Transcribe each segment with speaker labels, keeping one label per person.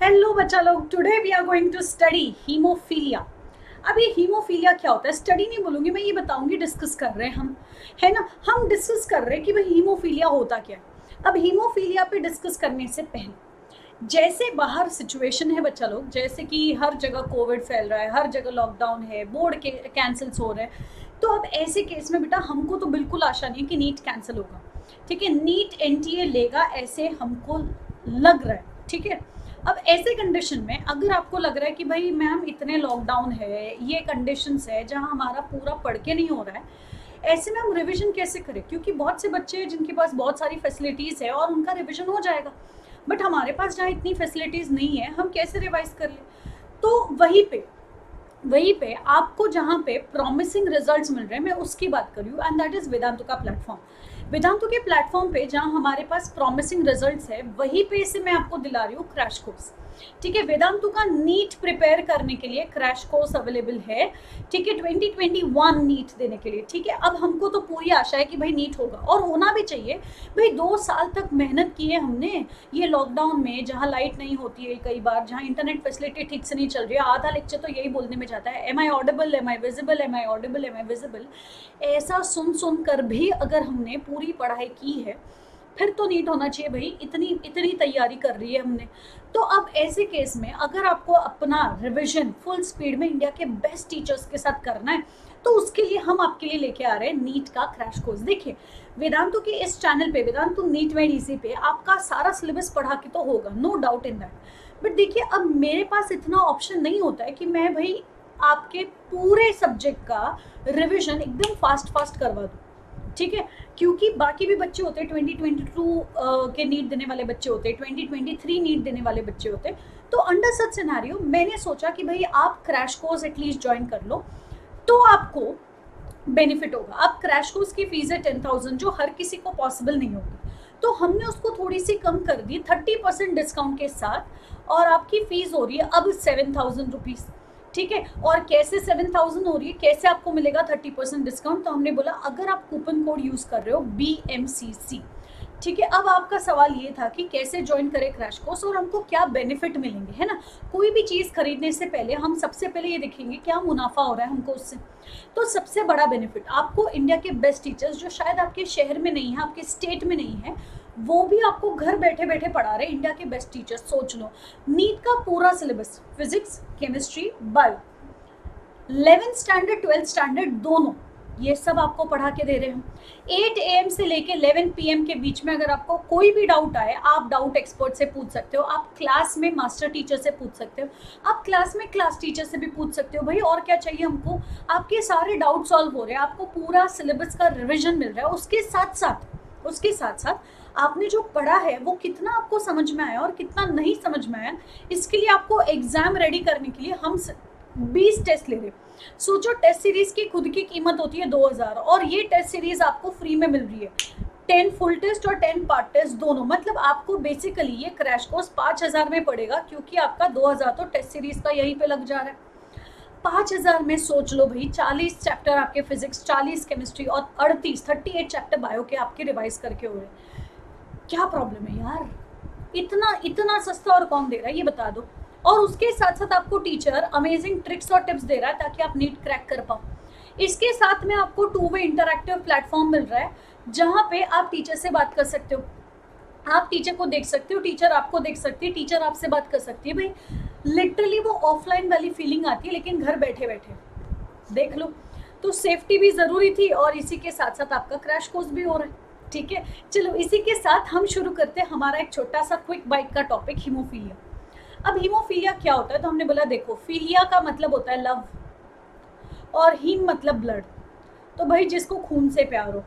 Speaker 1: Hello बच्चा लोग, today we are going to study hemophilia. अब ये हीमोफीलिया क्या होता है, स्टडी नहीं बोलूंगी मैं, ये बताऊंगी। डिस्कस कर रहे हैं हम, है ना। हम डिस्कस कर रहे हैं कि भाई हीमोफीलिया होता क्या है। अब हीमोफीलिया पे डिस्कस करने से पहले, जैसे बाहर सिचुएशन है बच्चा लोग, जैसे कि हर जगह कोविड फैल रहा है, हर जगह लॉकडाउन है, बोर्ड के कैंसिल्स हो रहे हैं, तो अब ऐसे केस में बेटा हमको तो बिल्कुल आशा नहीं है कि नीट कैंसिल होगा। ठीक है, नीट एनटीए लेगा ऐसे हमको लग रहा है। ठीक है, अब ऐसे कंडीशन में अगर आपको लग रहा है कि भाई मैम इतने लॉकडाउन है, ये कंडीशंस है जहां हमारा पूरा पढ़ के नहीं हो रहा है, ऐसे में हम रिवीजन कैसे करें, क्योंकि बहुत से बच्चे हैं जिनके पास बहुत सारी फैसिलिटीज़ है और उनका रिवीजन हो जाएगा, बट हमारे पास जहाँ इतनी फैसिलिटीज़ नहीं है, हम कैसे रिवाइज कर लें। तो वहीं पे आपको जहाँ पे प्रॉमिसिंग रिजल्ट्स मिल रहे हैं, मैं उसकी बात कर रही हूँ, एंड दैट इज वेदांतु का प्लेटफॉर्म। वेदांतु के प्लेटफॉर्म पे जहाँ हमारे पास प्रॉमिसिंग रिजल्ट्स है, वहीं पे से मैं आपको दिला रही हूँ क्रैश कोर्स। ठीक है, वेदांतु का नीट प्रिपेयर करने के लिए क्रैश कोर्स अवेलेबल है। ठीक है, 2021 नीट देने के लिए। ठीक है, अब हमको तो पूरी आशा है कि भाई नीट होगा और होना भी चाहिए। भाई 2 साल तक मेहनत की है हमने, ये लॉकडाउन में जहाँ लाइट नहीं होती है, कई बार जहाँ इंटरनेट फैसिलिटी ठीक से नहीं चल रही है, आधा लेक्चर तो यही बोलने में जाता है, am I audible, am I visible, am I audible, am I visible. ऐसा सुन सुन कर भी अगर हमने पूरी पढ़ाई की है, फिर तो नीट होना चाहिए भाई। इतनी इतनी तैयारी कर रही है हमने। तो अब ऐसे केस में अगर आपको अपना रिवीजन फुल स्पीड में इंडिया के बेस्ट टीचर्स के साथ करना है, तो उसके लिए हम आपके लिए लेके आ रहे हैं नीट का क्रैश कोर्स। देखिए, वेदांतु के इस चैनल पे, वेदांतु नीट मेड इजी पे आपका सारा सिलेबस पढ़ा के तो होगा, no doubt in that. But देखिए, अब मेरे पास इतना ऑप्शन नहीं होता है कि मैं भाई आपके पूरे सब्जेक्ट का रिविजन एकदम फास्ट फास्ट करवा दूँ। ठीक है, क्योंकि बाकी भी बच्चे होते हैं, 2022 के नीट देने वाले बच्चे होते हैं, 2023 नीट देने वाले बच्चे होते हैं। तो अंडर सच सिनेरियो मैंने सोचा कि भाई आप क्रैश कोर्स एटलीस्ट ज्वाइन कर लो, तो आपको बेनिफिट होगा। अब क्रैश कोर्स की फीस है 10,000, जो हर किसी को पॉसिबल नहीं होगी, तो हमने उसको थोड़ी सी कम कर दी 30% डिस्काउंट के साथ, और आपकी फीस हो रही है अब 7,000 रुपीज़। ठीक है, और कैसे 7,000 हो रही है, कैसे आपको मिलेगा 30% डिस्काउंट, तो हमने बोला अगर आप कूपन कोड यूज़ कर रहे हो BMCC। ठीक है, अब आपका सवाल ये था कि कैसे ज्वाइन करें क्रैश कोर्स और हमको क्या बेनिफिट मिलेंगे, है ना। कोई भी चीज़ खरीदने से पहले हम सबसे पहले ये देखेंगे क्या मुनाफा हो रहा है हमको उससे। तो सबसे बड़ा बेनिफिट आपको इंडिया के बेस्ट टीचर्स, जो शायद आपके शहर में नहीं है, आपके स्टेट में नहीं है, वो भी आपको घर बैठे बैठे पढ़ा रहे हैं। इंडिया के बेस्ट टीचर्स, सोच लो, नीट का पूरा syllabus, physics, chemistry, bio, 11th standard 12th standard दोनों, ये सब आपको पढ़ा के दे रहे हैं। 8 AM से लेके 11 PM के बीच में अगर आपको कोई भी डाउट आए, आप डाउट एक्सपर्ट से पूछ सकते हो, आप क्लास में मास्टर टीचर से पूछ सकते हो, आप क्लास में क्लास टीचर से भी पूछ सकते हो। भाई और क्या चाहिए हमको, आपके सारे डाउट सॉल्व हो रहे हैं, आपको पूरा सिलेबस का रिविजन मिल रहा है। उसके साथ साथ आपने जो पढ़ा है वो कितना आपको समझ में आया और कितना नहीं समझ में आया, इसके लिए आपको एग्जाम रेडी करने के लिए हम 20 टेस्ट ले रहे हैं। सोचो, टेस्ट सीरीज की खुद की कीमत होती है 2,000, और ये टेस्ट सीरीज आपको फ्री में मिल रही है। 10 फुल टेस्ट और 10 पार्ट टेस्ट दोनों, मतलब आपको बेसिकली ये क्रैश कोर्स 5,000 में पड़ेगा, क्योंकि आपका 2,000 तो टेस्ट सीरीज का यहीं पे लग जा रहा है। 5,000 में सोच लो भाई, 40 चैप्टर आपके फिजिक्स, 40 केमिस्ट्री और 38 चैप्टर बायो के आपके रिवाइज करके हो रहे हैं। क्या प्रॉब्लम है यार, इतना इतना सस्ता और कौन दे रहा है, ये बता दो। और उसके साथ साथ आपको टीचर अमेजिंग ट्रिक्स और टिप्स दे रहा है ताकि आप नीट क्रैक कर पाओ। इसके साथ में आपको 2 वे इंटरैक्टिव प्लेटफॉर्म मिल रहा है, जहाँ पे आप टीचर से बात कर सकते हो, आप टीचर को देख सकते हो, टीचर आपको देख सकती है, टीचर आपसे बात कर सकती है। भाई लिटरली वो ऑफलाइन वाली फीलिंग आती है, लेकिन घर बैठे बैठे देख लो। तो सेफ्टी भी ज़रूरी थी, और इसी के साथ साथ आपका क्रैश कोर्स भी हो रहा है। ठीक है, चलो इसी के साथ हम शुरू करते हैं हमारा एक छोटा सा क्विक बाइट का टॉपिक, हीमोफीलिया। अब हीमोफीलिया क्या होता है, तो हमने बोला देखो, फीलिया का मतलब होता है लव, और हीम मतलब ब्लड। तो भाई जिसको खून से प्यार हो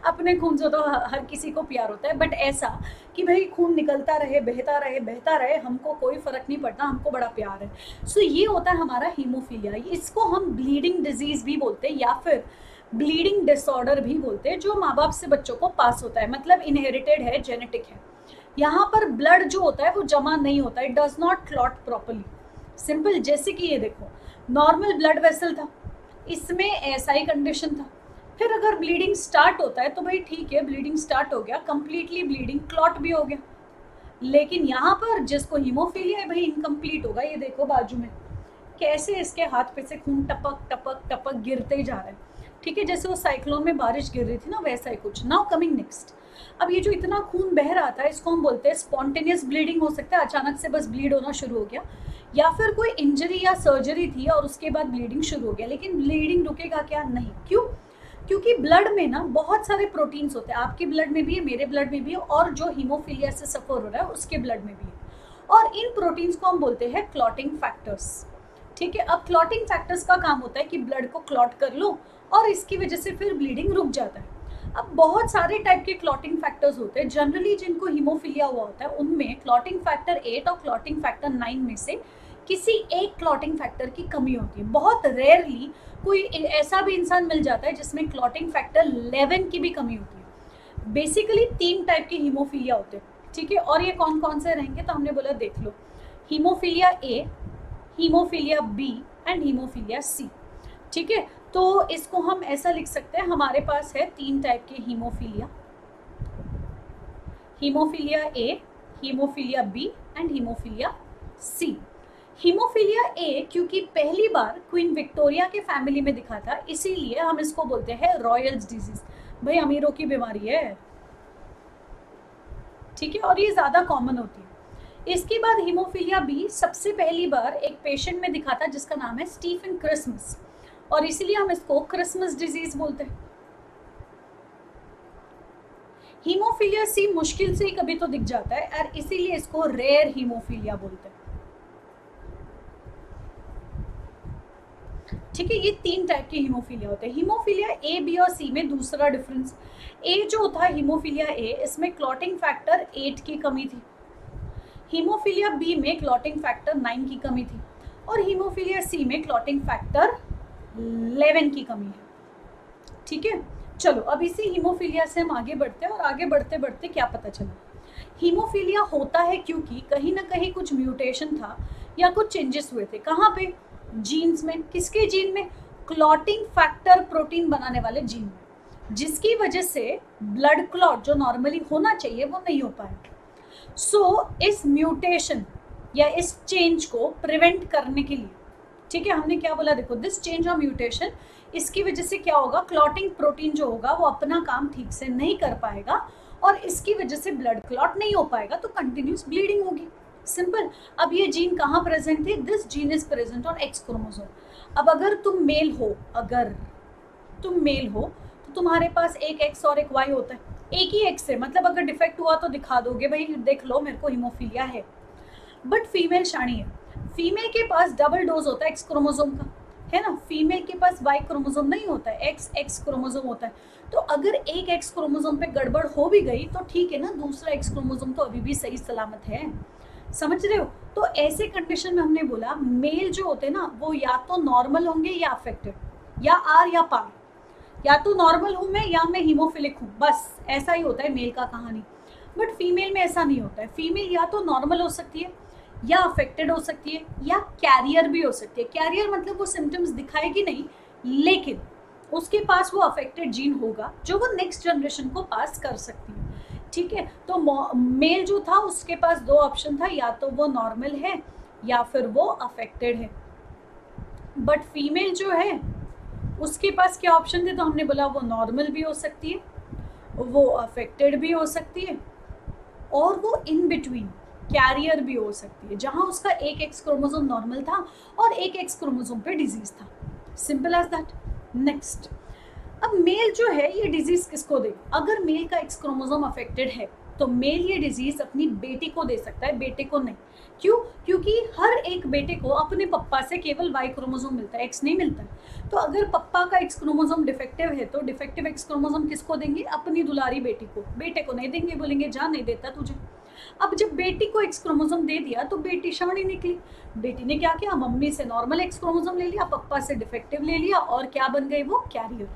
Speaker 1: अपने खून से तो हर किसी को प्यार होता है, बट ऐसा कि भाई खून निकलता रहे, बहता रहे, बहता रहे, हमको कोई फर्क नहीं पड़ता, हमको बड़ा प्यार है। सो ये होता है हमारा हीमोफीलिया। इसको हम ब्लीडिंग डिजीज भी बोलते हैं, या फिर ब्लीडिंग डिसऑर्डर भी बोलते हैं, जो माँ बाप से बच्चों को पास होता है, मतलब इनहेरिटेड है, जेनेटिक है। यहाँ पर ब्लड जो होता है वो जमा नहीं होता है, does not clot properly. Simple, जैसे कि ये देखो, नॉर्मल ब्लड वेसल था, इसमें ऐसा ही कंडीशन था। फिर अगर ब्लीडिंग स्टार्ट होता है तो भाई ठीक है, ब्लीडिंग स्टार्ट हो गया, कंप्लीटली ब्लीडिंग क्लॉट भी हो गया, लेकिन यहाँ पर जिसको हीमोफीलिया है भाई इनकम्प्लीट होगा। ये देखो बाजू में कैसे इसके हाथ पे से खून टपक टपक टपक गिरते जा रहा है, ठीक है, जैसे वो साइक्लोन में बारिश गिर रही थी ना, वैसा ही कुछ। नाउ कमिंग नेक्स्ट, अब ये जो इतना खून बह रहा था इसको हम बोलते हैं स्पॉन्टेनियस ब्लीडिंग। हो सकता है अचानक से बस ब्लीड होना शुरू हो गया, या फिर कोई इंजरी या सर्जरी थी और उसके बाद ब्लीडिंग शुरू हो गया। लेकिन ब्लीडिंग रुकेगा क्या? नहीं। क्यों? क्योंकि ब्लड में ना बहुत सारे प्रोटीन्स होते हैं, आपके ब्लड में भी है, मेरे ब्लड में भी है, और जो हीमोफीलिया से सफर हो रहा है उसके ब्लड में भी है। और इन प्रोटीन्स को हम बोलते हैं क्लॉटिंग फैक्टर्स, ठीक है। अब क्लॉटिंग फैक्टर्स का काम होता है कि ब्लड को क्लॉट कर लो और इसकी वजह से फिर ब्लीडिंग रुक जाता है। अब बहुत सारे टाइप के क्लॉटिंग फैक्टर्स होते हैं। जनरली जिनको हीमोफीलिया हुआ होता है उनमें क्लॉटिंग फैक्टर 8 और क्लॉटिंग फैक्टर 9 में से किसी एक क्लॉटिंग फैक्टर की कमी होती है। बहुत रेयरली कोई ऐसा भी इंसान मिल जाता है जिसमें क्लॉटिंग फैक्टर 11 की भी कमी होती है। बेसिकली 3 टाइप के हीमोफीलिया होते हैं, ठीक है। और ये कौन कौन से रहेंगे तो हमने बोला देख लो, haemophilia A, haemophilia B and haemophilia C, ठीक है। तो इसको हम ऐसा लिख सकते हैं, हमारे पास है 3 टाइप के haemophilia, haemophilia A, haemophilia B and haemophilia C. Haemophilia A क्योंकि पहली बार क्वीन विक्टोरिया के फैमिली में दिखा था, इसीलिए हम इसको बोलते हैं रॉयल्स डिजीज। भाई अमीरों की बीमारी है, ठीक है, और ये ज्यादा कॉमन होती है। इसके बाद हीमोफीलिया बी सबसे पहली बार एक पेशेंट में दिखा था जिसका नाम है स्टीफन क्रिसमस, और इसीलिए हम इसको क्रिसमस डिजीज बोलते हैं। हीमोफीलिया सी मुश्किल से ही कभी तो दिख जाता है और इसीलिए इसको रेयर हीमोफीलिया बोलते हैं, ठीक है। ये 3 टाइप के हीमोफीलिया होते हैं। हीमोफीलिया ए, बी और सी में दूसरा डिफरेंस, ए जो था हीमोफीलिया ए, इसमें क्लॉटिंग फैक्टर 8 की कमी थी। हीमोफीलिया बी में क्लॉटिंग फैक्टर 9 की कमी थी, और हीमोफीलिया सी में क्लॉटिंग फैक्टर 11 की कमी है, ठीक है। चलो अब इसी हीमोफीलिया से हम आगे बढ़ते हैं, और आगे बढ़ते बढ़ते क्या पता चला, हीमोफीलिया होता है क्योंकि कहीं ना कहीं कुछ म्यूटेशन था या कुछ चेंजेस हुए थे। कहाँ पे? जीन्स में। किसके जीन में? क्लॉटिंग फैक्टर प्रोटीन बनाने वाले जीन में, जिसकी वजह से ब्लड क्लॉट जो नॉर्मली होना चाहिए वो नहीं हो पाया। सो इस म्यूटेशन या इस चेंज को प्रिवेंट करने के लिए, ठीक है, हमने क्या बोला, देखो दिस चेंज और म्यूटेशन, इसकी वजह से क्या होगा, क्लॉटिंग प्रोटीन जो होगा वो अपना काम ठीक से नहीं कर पाएगा और इसकी वजह से ब्लड क्लॉट नहीं हो पाएगा, तो कंटिन्यूस ब्लीडिंग होगी। सिंपल। अब ये जीन कहाँ प्रेजेंट है? This gene is present on x chromosome. अब अगर तुम मेल हो, अगर तुम मेल हो तो तुम्हारे पास एक एक्स और एक वाई होता है, एक ही एक्स है, मतलब अगर डिफेक्ट हुआ तो दिखा दोगे भाई देख लो मेरे को हीमोफीलिया है। बट फीमेल शाणी है, फीमेल के पास डबल डोज होता है एक्स क्रोमोसोम का, है ना। फीमेल के पास वाई क्रोमोसोम नहीं होता है, एक्स एक्स क्रोमोसोम होता है। तो अगर एक एक्स क्रोमोसोम पे गड़बड़ हो भी गई तो ठीक है ना, दूसरा एक्स क्रोमोसोम तो अभी भी सही सलामत है, समझ रहे हो। तो ऐसे कंडीशन में हमने बोला मेल जो होते हैं ना वो या तो नॉर्मल होंगे या अफेक्टेड, या आर या पार, या तो नॉर्मल हूँ मैं या मैं हीमोफिलिक हूँ, बस ऐसा ही होता है मेल का कहानी। बट फीमेल में ऐसा नहीं होता है, फीमेल या तो नॉर्मल हो सकती है या अफेक्टेड हो सकती है या कैरियर भी हो सकती है। कैरियर मतलब वो सिम्टम्स दिखाएगी नहीं लेकिन उसके पास वो अफेक्टेड जीन होगा जो वो नेक्स्ट जनरेशन को पास कर सकती है, ठीक है। तो मेल जो था उसके पास 2 ऑप्शन था, या तो वो नॉर्मल है या फिर वो अफेक्टेड है। बट फीमेल जो है उसके पास क्या ऑप्शन थे, तो हमने बोला वो नॉर्मल भी हो सकती है, वो अफेक्टेड भी हो सकती है, और वो इन बिटवीन कैरियर भी हो सकती है, जहां उसका एक एक्स क्रोमोसोम नॉर्मल था और एक एक्स क्रोमोसोम पे डिजीज था। Simple as that. नेक्स्ट, अब मेल जो है ये डिजीज किसको दे? अगर मेल का एक्स क्रोमोसोम अफेक्टेड है तो मेल ये डिजीज अपनी बेटी को दे सकता है, बेटे को नहीं। क्यों? क्योंकि हर एक बेटे को अपने पप्पा से केवल वाई क्रोमोसोम मिलता है, एक्स नहीं मिलता है। तो अगर पप्पा का एक्स क्रोमोसोम डिफेक्टिव है तो डिफेक्टिव एक्स क्रोमोसोम किसको देंगे? अपनी दुलारी बेटी को, बेटे को नहीं देंगे, बोलेंगे जा नहीं देता तुझे। अब जब बेटी को एक्स क्रोमोसोम दे दिया तो बेटी शाणी निकली, बेटी ने क्या किया, मम्मी से नॉर्मल एक्स क्रोमोसोम ले लिया, पप्पा से डिफेक्टिव ले लिया, और क्या बन गई वो? कैरियर।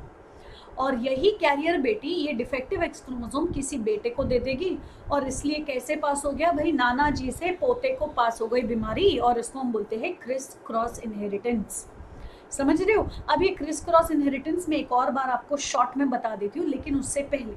Speaker 1: और यही कैरियर बेटी ये डिफेक्टिव एक्स क्रोमोसोम किसी बेटे को दे देगी, और इसलिए कैसे पास हो गया भाई? नाना जी से पोते को पास हो गई बीमारी, और इसको हम बोलते हैं क्रिस क्रॉस इनहेरिटेंस। समझ रहे हो? अब ये क्रिस क्रॉस इनहेरिटेंस में एक और बार आपको शॉर्ट में बता देती हूँ, लेकिन उससे पहले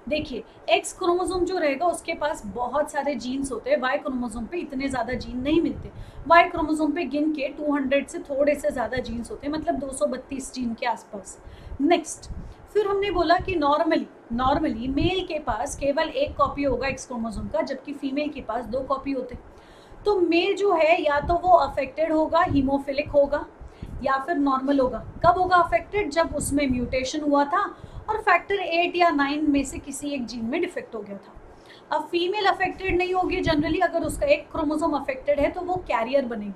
Speaker 1: देखिए एक्स क्रोमोसोम जो रहेगा उसके पास बहुत सारे जीन्स होते हैं, वाई क्रोमोसोम पे इतने ज़्यादा जीन नहीं मिलते। वाई क्रोमोसोम पे गिन के 200 से थोड़े से ज़्यादा जीन्स होते हैं, मतलब 232 जीन के आसपास। नेक्स्ट, फिर हमने बोला कि नॉर्मली मेल के पास केवल एक कॉपी होगा एक्स क्रोमोसोम का, जबकि फीमेल के पास 2 कॉपी होते हैं। तो मेल जो है या तो वो अफेक्टेड होगा, हीमोफिलिक होगा, या फिर नॉर्मल होगा। कब होगा अफेक्टेड? जब उसमें म्यूटेशन हुआ था और फैक्टर 8 या 9 में से किसी एक जीन में डिफेक्ट हो गया था। अब फीमेल अफेक्टेड नहीं होगी जनरली, अगर उसका एक क्रोमोसोम अफेक्टेड है तो वो कैरियर बनेगी।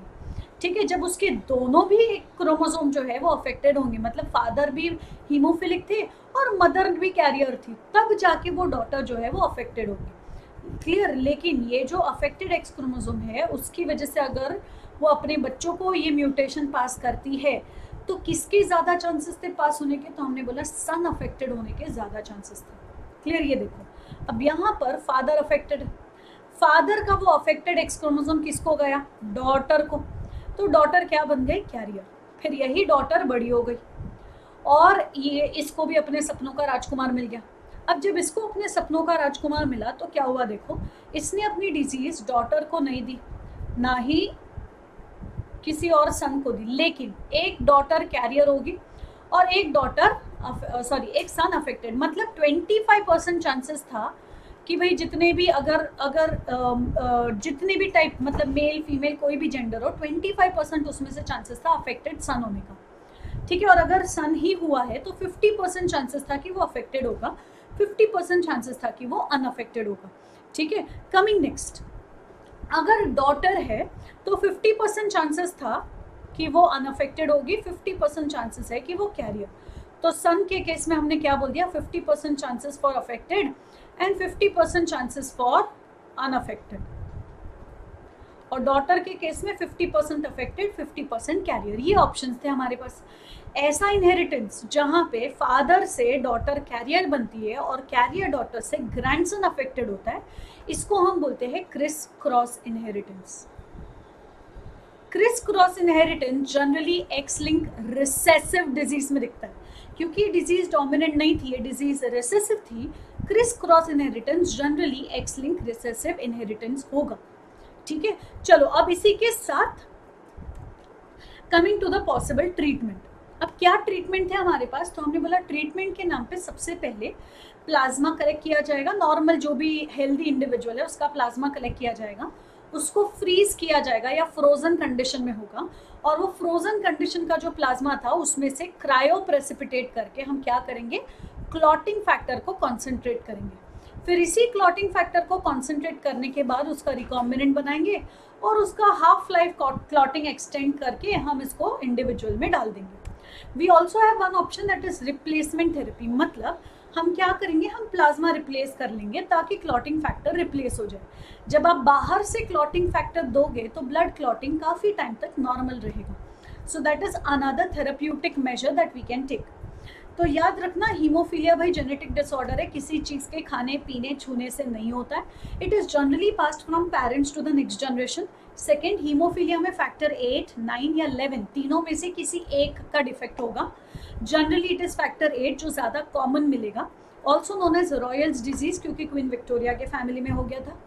Speaker 1: ठीक है, जब उसके दोनों भी एक क्रोमोसोम जो है वो अफेक्टेड होंगे, मतलब फादर भी हीमोफिलिक थे और मदर भी कैरियर थी, तब जाके वो डॉटर जो है वो अफेक्टेड होगी। क्लियर? लेकिन ये जो अफेक्टेड एक्स क्रोमोसोम है उसकी वजह से अगर वो अपने बच्चों को ये म्यूटेशन पास करती है तो किसके ज़्यादा चांसेस थे पास होने के? तो हमने बोला सन अफेक्टेड होने के ज़्यादा चांसेस थे। क्लियर? ये देखो, अब यहाँ पर फादर अफेक्टेड, फादर का वो अफेक्टेड एक्स क्रोमोसोम किसको गया? डॉटर को। तो डॉटर क्या बन गई? कैरियर। फिर यही डॉटर बड़ी हो गई और ये इसको भी अपने सपनों का राजकुमार मिल गया। अब जब इसको अपने सपनों का राजकुमार मिला तो क्या हुआ? देखो, इसने अपनी डिजीज डॉटर को नहीं दी, ना ही किसी और सन को दी, लेकिन एक डॉटर कैरियर होगी और एक एक सन अफेक्टेड। मतलब 25% चांसेस था कि भाई जितने भी जितने भी टाइप, मतलब मेल फीमेल कोई भी जेंडर हो, 25% उसमें से चांसेस था अफेक्टेड सन होने का। ठीक है, और अगर सन ही हुआ है तो 50% चांसेस था कि वो अफेक्टेड होगा, 50% चांसेस था कि वो अनअफेक्टेड होगा। ठीक है, कमिंग नेक्स्ट, अगर डॉटर है तो 50% चांसेस था कि वो अनअफेक्टेड होगी, 50% चांसेस है कि वो कैरियर। तो सन के केस में हमने क्या बोल दिया? 50% chances for affected and 50% chances for unaffected. और डॉटर के केस में 50% अफेक्टेड, 50% कैरियर। ये ऑप्शंस थे हमारे पास। ऐसा इनहेरिटेंस जहाँ पे फादर से डॉटर कैरियर बनती है और कैरियर डॉटर से ग्रैंडसन अफेक्टेड होता है, इसको हम बोलते हैं criss cross inheritance. Criss cross inheritance generally X linked recessive disease में दिखता है, क्योंकि डिजीज डोमिनेंट नहीं थी, ये डिजीज रिसेसिव थी। Criss cross inheritance generally X linked recessive inheritance होगा। ठीक है, चलो अब इसी के साथ coming to the possible treatment. अब क्या ट्रीटमेंट है हमारे पास? तो हमने बोला ट्रीटमेंट के नाम पे सबसे पहले प्लाज्मा कलेक्ट किया जाएगा। नॉर्मल जो भी हेल्दी इंडिविजुअल है उसका प्लाज्मा कलेक्ट किया जाएगा, उसको फ्रीज किया जाएगा या फ्रोजन कंडीशन में होगा, और वो फ्रोजन कंडीशन का जो प्लाज्मा था उसमें से क्रायो प्रेसिपिटेट करके हम क्या करेंगे? क्लॉटिंग फैक्टर को कॉन्सेंट्रेट करेंगे। फिर इसी क्लॉटिंग फैक्टर को कॉन्सेंट्रेट करने के बाद उसका रिकॉम्बिनेंट बनाएंगे और उसका हाफ लाइफ क्लॉटिंग एक्सटेंड करके हम इसको इंडिविजुअल में डाल देंगे। We also have one option that is replacement therapy. मतलब हम क्या करेंगे? हम प्लाज्मा रिप्लेस कर लेंगे ताकि क्लॉटिंग फैक्टर रिप्लेस हो जाए। जब आप बाहर से क्लॉटिंग फैक्टर दोगे तो ब्लड क्लॉटिंग काफ़ी टाइम तक नॉर्मल रहेगा। So that is another therapeutic measure that we can take. तो याद रखना, हीमोफीलिया भाई जेनेटिक डिसऑर्डर है, किसी चीज़ के खाने पीने छूने से नहीं होता है। It is generally passed from parents to the next generation. Second, haemophilia में फैक्टर 8, 9 या 11 तीनों में से किसी एक का डिफेक्ट होगा। जनरली इट इज़ फैक्टर 8 जो ज़्यादा कॉमन मिलेगा, also known as royals disease, क्योंकि क्वीन विक्टोरिया के फैमिली में हो गया था।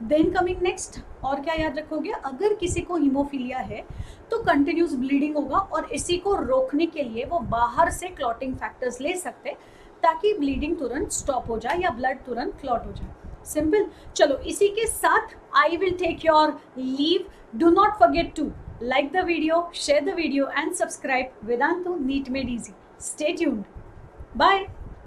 Speaker 1: देन कमिंग नेक्स्ट, और क्या याद रखोगे? अगर किसी को हीमोफीलिया है तो कंटिन्यूस ब्लीडिंग होगा, और इसी को रोकने के लिए वो बाहर से क्लॉटिंग फैक्टर्स ले सकते ताकि ब्लीडिंग तुरंत स्टॉप हो जाए या ब्लड तुरंत क्लॉट हो जाए। सिंपल। चलो इसी के साथ I will take your leave. Do not forget to like the video, share the video and subscribe Vedantu NEET Made Easy. Stay tuned. Bye.